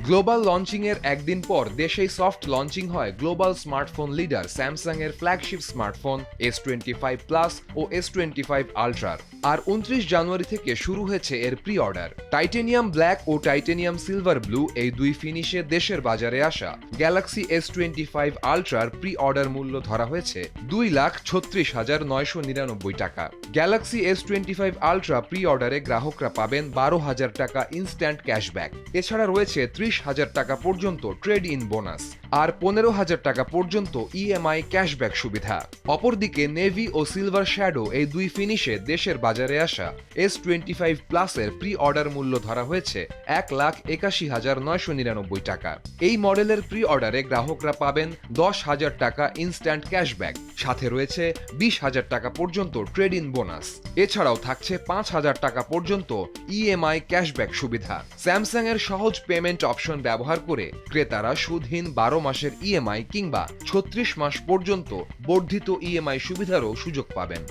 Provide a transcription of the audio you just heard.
Global launching এর একদিন পর দেশেই সফট লঞ্চিং হয় গ্লোবাল স্মার্টফোন লিডার স্যামসাং এর ফ্ল্যাগশিপ স্মার্টফোন S25 প্লাস ও S25 আল্ট্রার। আর 29 জানুয়ারি থেকে শুরু হয়েছে এর প্রি অর্ডার। টাইটেনিয়াম ব্ল্যাক ও টাইটেনিয়াম সিলভার ব্লু এই দুই ফিনিশে দেশের বাজারে আসা গ্যালাক্সি S25 আল্ট্রার প্রি অর্ডার মূল্য ধরা হয়েছে 2,36,999 টাকা। গ্যালাক্সি S25 আল্ট্রা প্রি অর্ডারে গ্রাহকরা পাবেন 12,000 টাকা ইনস্ট্যান্ট ক্যাশব্যাক। এছাড়া রয়েছে 30,000 টাকা পর্যন্ত ট্রেড ইন বোনাস আর 15,000 টাকা পর্যন্ত ইএমআই ক্যাশব্যাক সুবিধা। অপরদিকে নেভি ও সিলভার শ্যাডো এই দুই ফিনিশে দেশের বাজারে আসা S25 প্লাসের প্রি অর্ডার মূল্য ধরা হয়েছে 1,81,999 টাকা। এই মডেলের প্রি অর্ডারে গ্রাহকরা পাবেন 10,000 টাকা ইনস্ট্যান্ট ক্যাশব্যাক, সাথে রয়েছে 20,000 টাকা পর্যন্ত ট্রেড ইন বোনাস। এছাড়াও থাকছে 5,000 টাকা পর্যন্ত ইএমআই ক্যাশব্যাক সুবিধা। স্যামসাং এর সহজ পেমেন্ট অপশন ব্যবহার করে ক্রেতারা সুদহীন 12 মাসের ইএমআই কিংবা 36 মাস পর্যন্ত বর্ধিত ইএমআই সুবিধারও সুযোগ পাবেন।